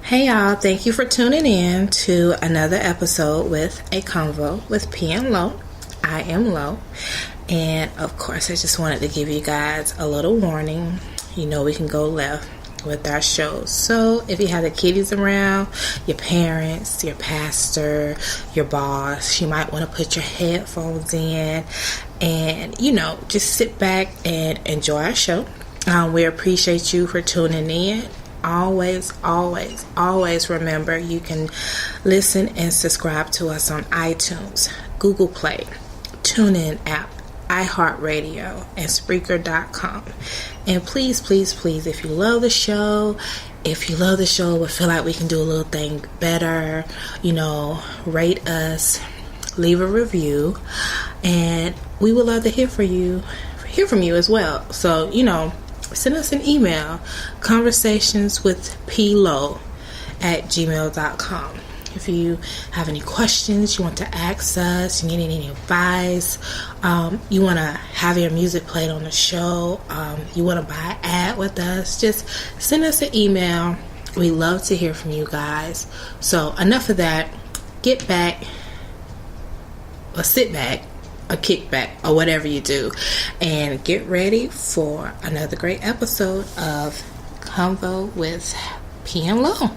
Hey y'all, thank you for tuning in to another episode with a convo with P and Lo. I am Lo, and of course I just wanted to give you guys a little warning. You know we can go left with our shows. So if you have the kiddies around, your parents, your pastor, your boss, you might want to put your headphones in and, just sit back and enjoy our show. We appreciate you for tuning in. Always remember you can listen and subscribe to us on iTunes, Google Play, TuneIn app, iHeartRadio, and Spreaker.com. And please, if you love the show but feel like we can do a little thing better, rate us, leave a review, and we would love to hear from you as well. So, send us an email, conversationswithplo@gmail.com. If you have any questions, you want to ask us, you need any advice, you want to have your music played on the show, you want to buy an ad with us, just send us an email. We love to hear from you guys. So enough of that. Get back, or sit back, a kickback, or whatever you do, and get ready for another great episode of Convo with P and Lo.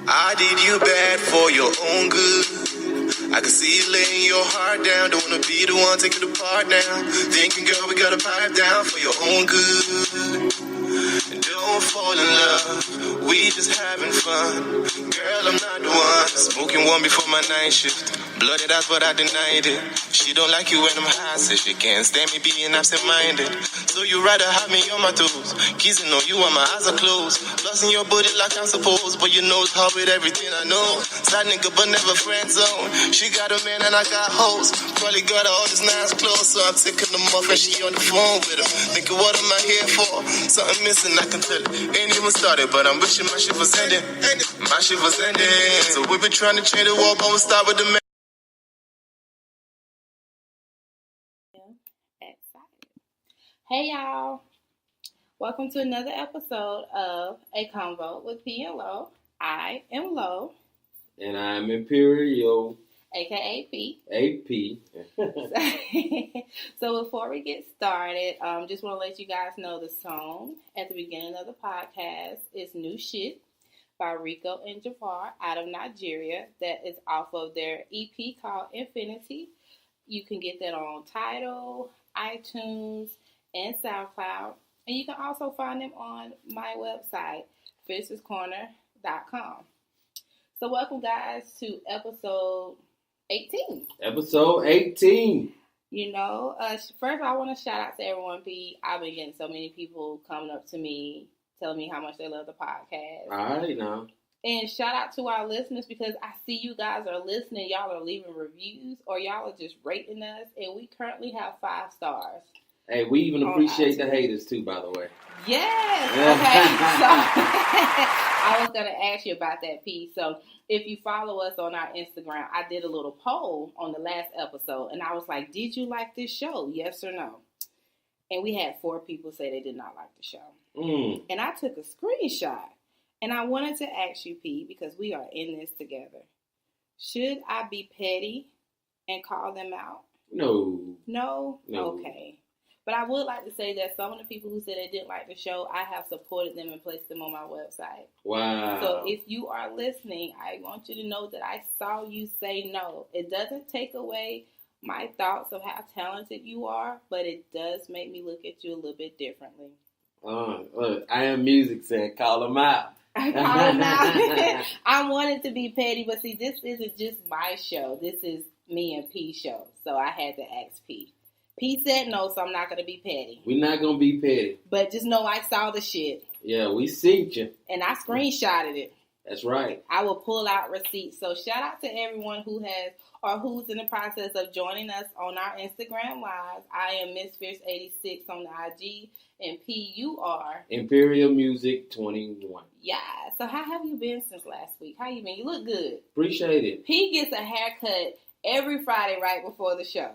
I did you bad for your own good. I can see you laying your heart down. Don't wanna be the one taking it apart now. Thinking, girl, we gotta pipe down for your own good. Don't fall in love, we just having fun. Girl, I'm not the one. Smoking one before my night shift. Blooded out, but I denied it. She don't like you when I'm high, says she can't stand me being absent-minded. So you rather have me on my toes, kissing on you while my eyes are closed. Lost in your booty like I'm supposed, but you know it's hard with everything I know. Side nigga, but never friend zone. She got a man and I got hoes. Probably got all his nice clothes, so I'm taking them off and she on the phone with him. Thinking, what am I here for? Something missing, I can tell it. Ain't even started, but I'm wishing my shit was ending. My shit was ending. So we've been trying to change the world, but we'll start with the man. Hey y'all, welcome to another episode of A Convo with P and Lo. I am Lo. And I'm Imperial. AKA P. AP. So before we get started, just want to let you guys know the song at the beginning of the podcast is New Shit by Rico and Jafar out of Nigeria. That is off of their EP called Infinity. You can get that on Tidal, iTunes, and SoundCloud. And you can also find them on my website, FishesCorner.com. So welcome, guys, to episode 18. Episode 18. First I want to shout out to everyone. I've been getting so many people coming up to me, telling me how much they love the podcast. All right, now. And shout out to our listeners, because I see you guys are listening. Y'all are leaving reviews, or y'all are just rating us. And we currently have 5 stars. Hey, we even appreciate the haters, too, by the way. Yes. Okay. So I was going to ask you about that, P. So if you follow us on our Instagram, I did a little poll on the last episode, and I was like, did you like this show? Yes or no? And we had 4 people say they did not like the show. And I took a screenshot, and I wanted to ask you, P, because we are in this together. Should I be petty and call them out? No. No? Okay. But I would like to say that some of the people who said they didn't like the show, I have supported them and placed them on my website. Wow. So if you are listening, I want you to know that I saw you say no. It doesn't take away my thoughts of how talented you are, but it does make me look at you a little bit differently. Look, I Am Music said call them out. I call them out. I wanted to be petty, but see, this isn't just my show. This is me and P's show. So I had to ask P. P said no, so I'm not going to be petty. We're not going to be petty. But just know I saw the shit. Yeah, we seen you. And I screenshotted it. That's right. I will pull out receipts. So shout out to everyone who has or who's in the process of joining us on our Instagram Live. I am Miss Fierce 86 on the IG, and P, you are Imperial Music 21. Yeah. So how have you been since last week? How you been? You look good. Appreciate it. P gets a haircut every Friday right before the show.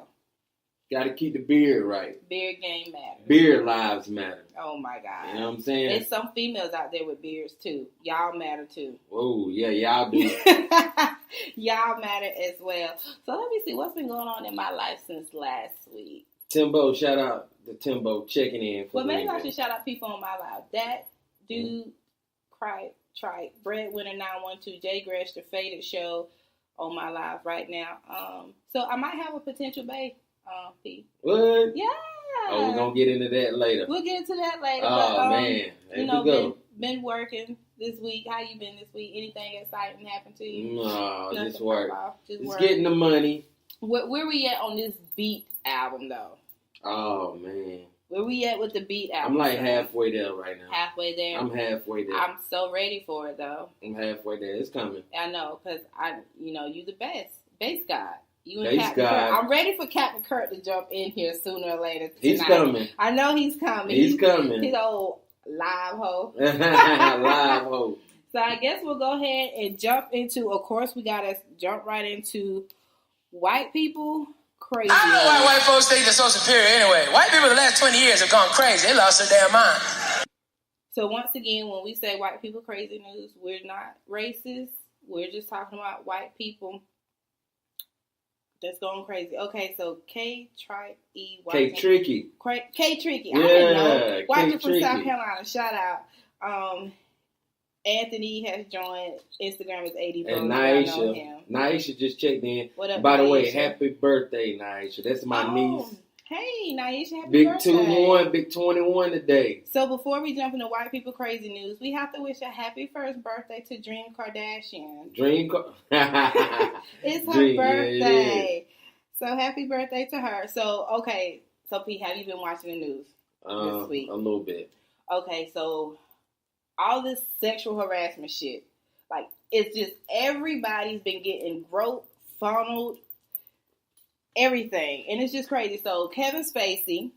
Got to keep the beard right. Beard game matters. Beard lives matter. Oh my God. You know what I'm saying? There's some females out there with beards too. Y'all matter too. Oh, yeah, y'all do. Y'all matter as well. So let me see what's been going on in my life since last week. Timbo, shout out to Timbo checking in. Well, maybe I should shout out people on my live. That dude, Trite, Breadwinner 912, Jay Gresh, the Faded Show on my live right now. So I might have a potential bae. P. What? Yeah. Oh, we're going to get into that later. We'll get into that later. Oh, but, man. You know, been working this week. How you been this week? Anything exciting happened to you? No, Nothing just work. Just it's work. getting the money. Where we at on this Beat album, though? Oh, man. Where we at with the Beat album? I'm like halfway there right now. Halfway there? I'm halfway there. I'm so ready for it, though. I'm halfway there. It's coming. I know, because you the best. Bass God. You and Bass Captain God. Kurt. I'm ready for Captain Kurt to jump in here sooner or later tonight. He's coming. I know he's coming. He's coming. He's old live hoe. Live hoe. So I guess we'll go ahead and jump into, of course, we got to jump right into white people crazy. I don't know why white folks think they're so superior anyway. White people the last 20 years have gone crazy. They lost their damn mind. So once again, when we say white people crazy news, we're not racist. We're just talking about white people that's going crazy. Okay, so K-Tricky. K-Tricky. K-Tricky. Yeah, I didn't know. White people from K-Tricky. South Carolina. Shout out. Anthony has joined Instagram as AD Bro. And I know him. Naisha just checked in. What up, By the way, Naisha? happy birthday, Naisha. That's my niece. Hey, Naisha, happy Big birthday. 2-1, big 21 today. So before we jump into white people crazy news, we have to wish a happy first birthday to Dream Kardashian. It's her Dream, birthday. So happy birthday to her. So, okay. So, Pete, have you been watching the news this week? A little bit. Okay, so all this sexual harassment shit, like, it's just everybody's been getting groped, funneled, everything. And it's just crazy. So, Kevin Spacey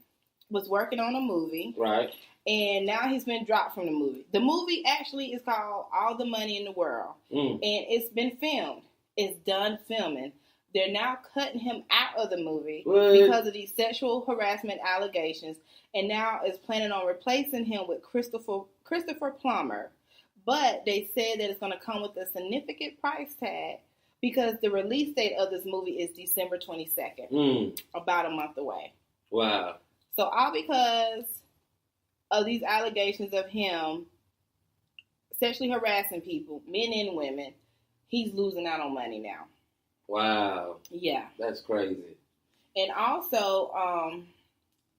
was working on a movie. Right. And now he's been dropped from the movie. The movie actually is called All the Money in the World. And it's been filmed. It's done filming. They're now cutting him out of the movie because of these sexual harassment allegations. And now is planning on replacing him with Christopher Plummer. But they said that it's going to come with a significant price tag because the release date of this movie is December 22nd. About a month away. Wow. So all because of these allegations of him sexually harassing people, men and women, he's losing out on money now. Wow. Yeah. That's crazy. And also,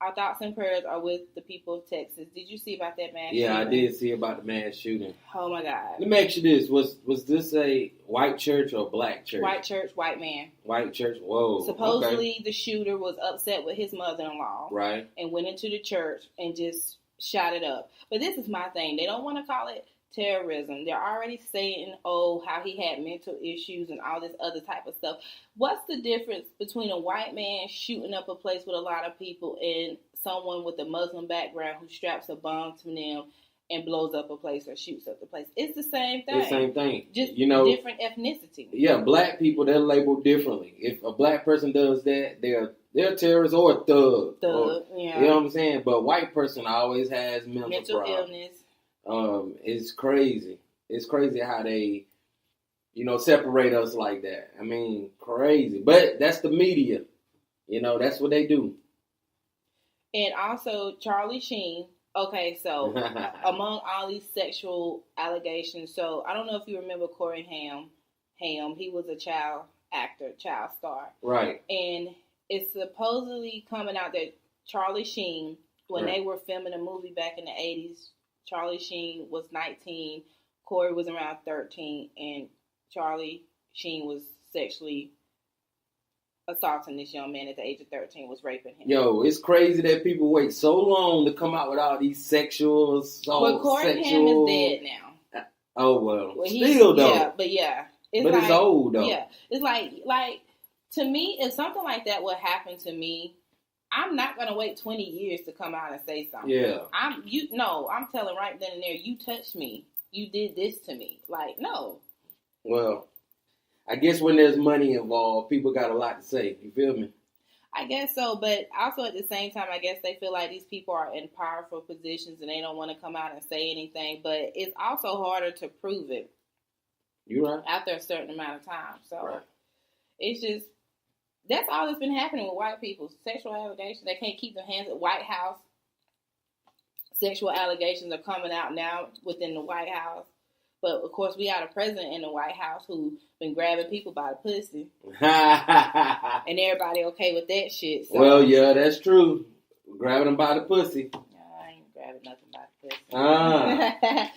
our thoughts and prayers are with the people of Texas. Did you see about that mass shooting? Yeah, I did see about the mass shooting. Oh, my God. Let me ask you this. Was this a white church or a black church? White church, white man. White church? Whoa. Supposedly, the shooter was upset with his mother-in-law. Right. And went into the church and just shot it up. But this is my thing. They don't want to call it terrorism. They're already saying, how he had mental issues and all this other type of stuff. What's the difference between a white man shooting up a place with a lot of people and someone with a Muslim background who straps a bomb to them and blows up a place or shoots up the place? It's the same thing. It's the same thing. Just different ethnicity. Yeah, black people, they're labeled differently. If a black person does that, they're a terrorist or a thug. Yeah. You know what I'm saying? But white person always has mental problems. Illness. It's crazy. It's crazy how they, separate us like that. I mean, crazy. But that's the media. That's what they do. And also, Charlie Sheen. Okay, so among all these sexual allegations, so I don't know if you remember Corey Haim. He was a child actor, child star. Right. And it's supposedly coming out that Charlie Sheen, when Right. they were filming a movie back in the 80s, Charlie Sheen was 19, Corey was around 13, and Charlie Sheen was sexually assaulting this young man at the age of 13, was raping him. Yo, it's crazy that people wait so long to come out with all these sexual assault. But Corey Haim is dead now. Oh, well. Well, Still, though. Yeah, but yeah. It's old, though. Yeah. It's like, to me, if something like that would happen to me, I'm not going to wait 20 years to come out and say something. Yeah. I'm telling right then and there, you touched me. You did this to me. Like, no. Well, I guess when there's money involved, people got a lot to say. You feel me? I guess so, but also at the same time, I guess they feel like these people are in powerful positions and they don't want to come out and say anything. But it's also harder to prove it. You right. After a certain amount of time. So right. It's just, that's all that's been happening with white people. Sexual allegations. They can't keep their hands at White House. Sexual allegations are coming out now within the White House. But, of course, we got a president in the White House who's been grabbing people by the pussy. And everybody okay with that shit. So. Well, yeah, that's true. Grabbing them by the pussy. I ain't grabbing nothing by the pussy.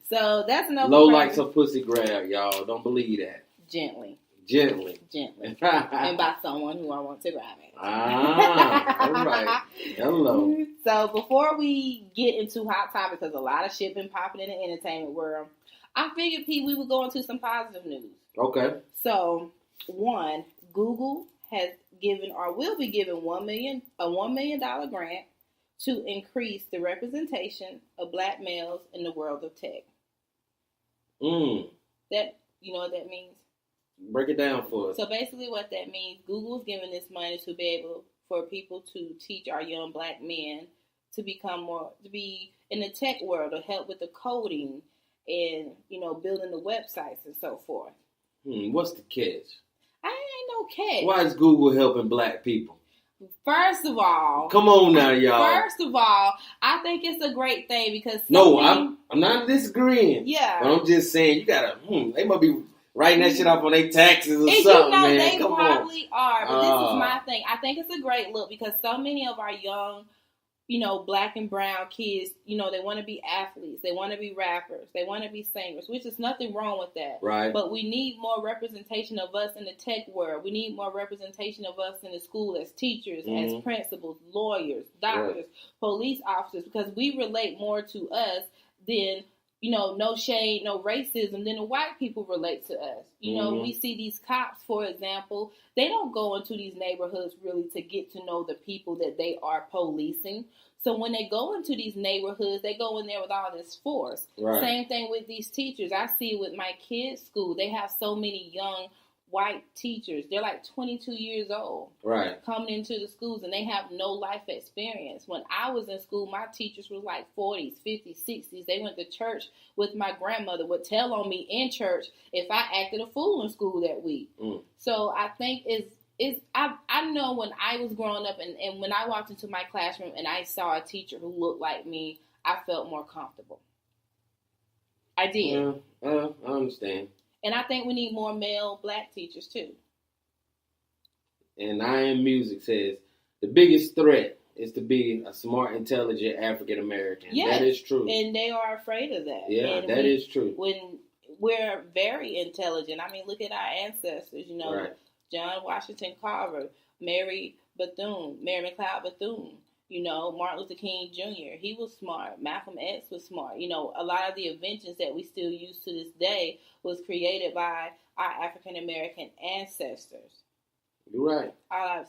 So, that's enough. Low likes a pussy grab, y'all. Don't believe that. Gently. And by someone who I want to grab it. All right. Hello. So, before we get into hot topics, because a lot of shit been popping in the entertainment world, I figured, Pete, we would go into some positive news. Okay. So, one, Google has given or will be giving a $1 million grant to increase the representation of black males in the world of tech. That, you know what that means? Break it down for us. So basically what that means, Google's giving this money to be able for people to teach our young black men to be in the tech world, to help with the coding and, building the websites and so forth. What's the catch? I ain't no catch. Why is Google helping black people? First of all, come on now, y'all. First of all, I think it's a great thing because I'm not disagreeing. Yeah, but I'm just saying you gotta. They must be writing that shit off on their taxes or and something. Man, they come probably on. are. But this is my thing. I think it's a great look because so many of our young, black and brown kids, they want to be athletes. They want to be rappers. They want to be singers, which is nothing wrong with that. Right. But we need more representation of us in the tech world. We need more representation of us in the school as teachers, as principals, lawyers, doctors, police officers, because we relate more to us than, no shade, no racism, than the white people relate to us. We see these cops, for example, they don't go into these neighborhoods really to get to know the people that they are policing. So when they go into these neighborhoods, they go in there with all this force. Right. Same thing with these teachers. I see it with my kids' school. They have so many young white teachers. They're like 22 years old. Right. Coming into the schools, and they have no life experience. When I was in school, my teachers were like 40s, 50s, 60s. They went to church with my grandmother, would tell on me in church if I acted a fool in school that week. So I think I know when I was growing up and when I walked into my classroom and I saw a teacher who looked like me, I felt more comfortable. I did. I understand. And I think we need more male black teachers, too. And I Am Music says, the biggest threat is to be a smart, intelligent African-American. Yes, that is true. And they are afraid of that. Yeah, and that is true. When we're very intelligent. I mean, look at our ancestors, right. John Washington Carver, Mary McLeod Bethune. Martin Luther King Jr., he was smart. Malcolm X was smart. A lot of the inventions that we still use to this day was created by our African-American ancestors. You're right.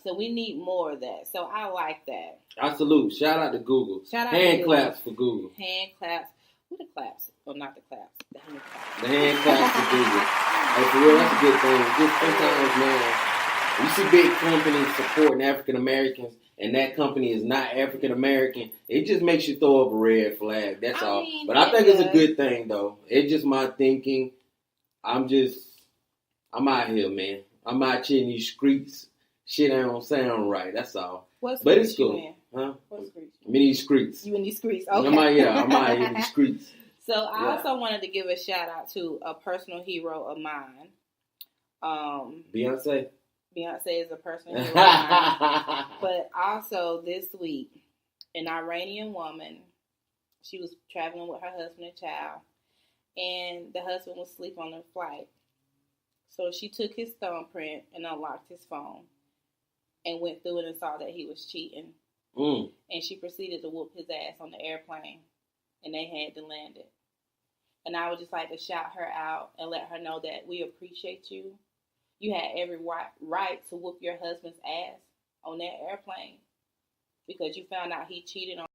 So we need more of that. So I like that. I salute. Shout out to Google. Hand claps for Google. Hand claps. Who the claps? Oh, not the claps. The hand claps. The hand claps for Google. Hey, for real, that's a good thing. Just sometimes, man, you see big companies supporting African-Americans, and that company is not African-American, it just makes you throw up a red flag. That's all. But I think it's a good thing, though. It's just my thinking. I'm out here, man. I'm out here in these streets. Shit don't sound right. That's all. But it's cool. Huh? What streets? I'm in these streets. You in these streets? Okay. I'm out here in these streets. So I also wanted to give a shout out to a personal hero of mine. Beyonce. Beyonce is a personal hero of mine. But also this week, an Iranian woman, she was traveling with her husband and child, and the husband was asleep on the flight. So she took his thumbprint and unlocked his phone and went through it and saw that he was cheating. And she proceeded to whoop his ass on the airplane, and they had to land it. And I would just like to shout her out and let her know that we appreciate you. You had every right to whoop your husband's ass on that airplane because you found out he cheated on